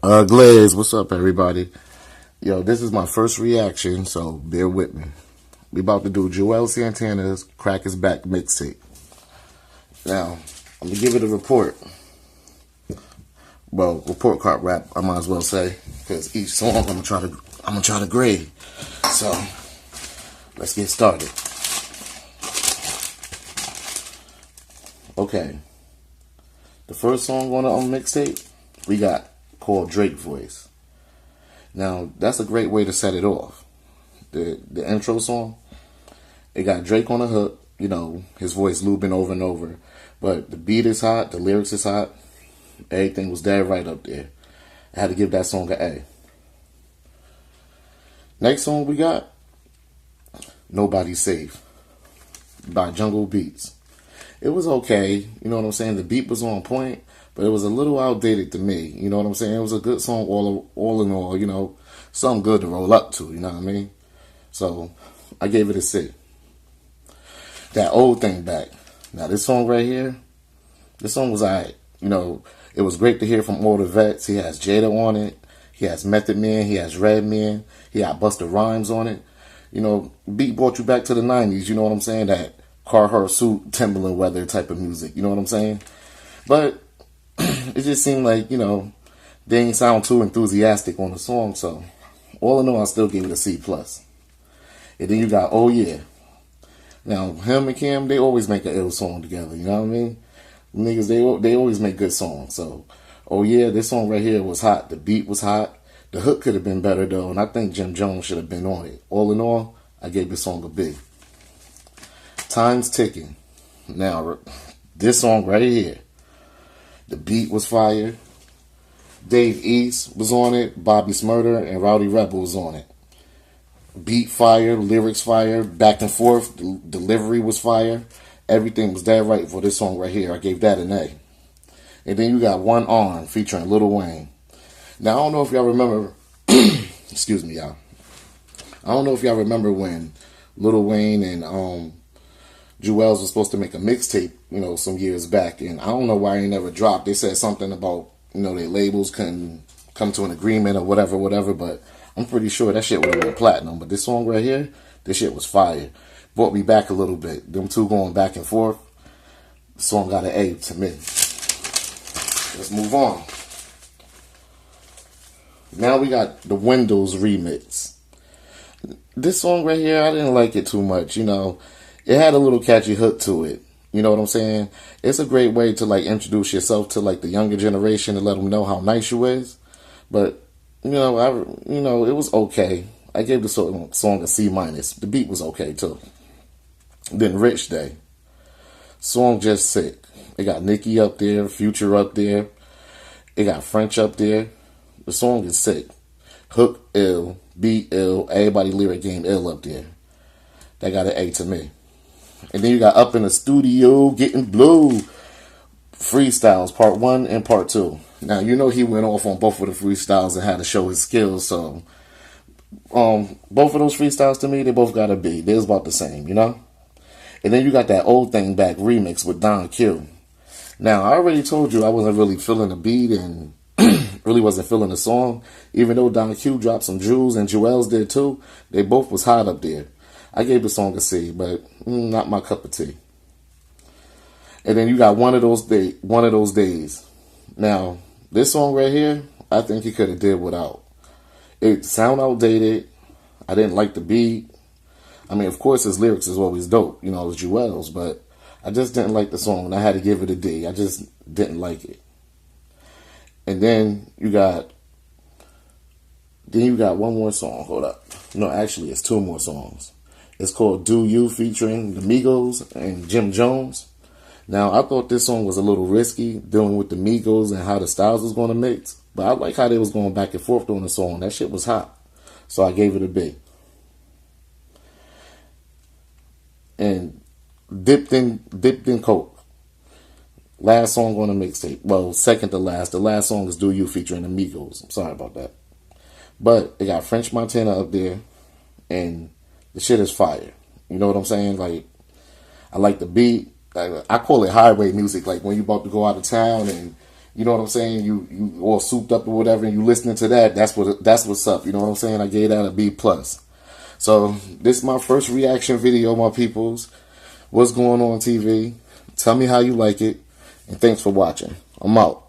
Glaze, what's up, everybody? Yo, this is my first reaction, so bear with me. We about to do JUELZ Santana's Crack His Back mixtape. Now, I'm gonna give it a report. Well, report card rap, I might as well say, because each song I'm gonna try to grade. So, let's get started. Okay, the first song on the mixtape we got called Drake Voice. Now, that's a great way to set it off. The intro song, it got Drake on the hook, you know, his voice looping over and over. But the beat is hot, the lyrics is hot, everything was dead right up there. I had to give that song an A. Next song we got, Nobody's Safe by Jungle Beats. It was okay, you know what I'm saying? The beat was on point, but it was a little outdated to me. You know what I'm saying? It was a good song all in all, you know, something good to roll up to, you know what I mean? So, I gave it a C. That Old Thing Back. Now, this song right here, this song was alright. You know, it was great to hear from all the vets. He has Jada on it. He has Method Man. He has Redman. He got Busta Rhymes on it. You know, beat brought you back to the 90s, you know what I'm saying? That Carhartt suit, Timberland weather type of music, you know what I'm saying? But it just seemed like, you know, they ain't sound too enthusiastic on the song, so all in all, I still gave it a C+. And then you got Oh Yeah. Now, him and Cam, they always make an ill song together, you know what I mean? Niggas, they always make good songs, so Oh Yeah, this song right here was hot. The beat was hot. The hook could have been better, though, and I think Jim Jones should have been on it. All in all, I gave this song a B. Time's Ticking. Now, this song right here, the beat was fire. Dave East was on it. Bobby Smurder and Rowdy Rebel was on it. Beat fire, lyrics fire, back and forth, delivery was fire. Everything was dead right for this song right here. I gave that an A. And then you got One Arm featuring Lil Wayne. Now, I don't know if y'all remember, excuse me, y'all. I don't know if y'all remember when Lil Wayne and JUELZ was supposed to make a mixtape, you know, some years back, and I don't know why he never dropped. They said something about, you know, their labels couldn't come to an agreement or whatever, but I'm pretty sure that shit would have been platinum. But this song right here, this shit was fire. Brought me back a little bit. Them two going back and forth. The song got an A to me. Let's move on. Now we got the Windows remix. This song right here, I didn't like it too much, you know. It had a little catchy hook to it. You know what I'm saying? It's a great way to, like, introduce yourself to, like, the younger generation and let them know how nice you is. But, you know, it was okay. I gave the song a C-. The beat was okay, too. Then Rich Day. Song just sick. It got Nicki up there, Future up there. It got French up there. The song is sick. Hook ill, beat ill, everybody lyric game ill up there. That got an A to me. And then you got Up in the Studio, Getting Blue. Freestyles, part 1 and part 2. Now, you know he went off on both of the freestyles and had to show his skills, so both of those freestyles to me, they both got a B. They was about the same, you know? And then you got that Old Thing Back remix with Don Q. Now, I already told you I wasn't really feeling the beat and really wasn't feeling the song. Even though Don Q dropped some jewels and JUELZ did too, they both was hot up there. I gave the song a C, but not my cup of tea. And then you got One of Those Days. Now, this song right here, I think he could have did without. It sound outdated. I didn't like the beat. I mean, of course, his lyrics is always dope. You know, it's JUELZ, but I just didn't like the song, and I had to give it a D. I just didn't like it. And then you got one more song. Hold up. No, actually, it's 2 more songs. It's called Do You featuring the Migos and Jim Jones. Now, I thought this song was a little risky, dealing with the Migos and how the styles was going to mix. But I like how they was going back and forth on the song. That shit was hot. So I gave it a B. And Dipped in Coke. Last song on the mixtape. Well, second to last. The last song is Do You featuring the Migos. I'm sorry about that. But it got French Montana up there. And the shit is fire. You know what I'm saying? Like, I like the beat. I call it highway music. Like when you about to go out of town and you know what I'm saying, you all souped up or whatever, and you listening to that, that's what's up. You know what I'm saying? I gave that a B plus. So this is my first reaction video, my peoples. What's going on TV? Tell me how you like it, and thanks for watching. I'm out.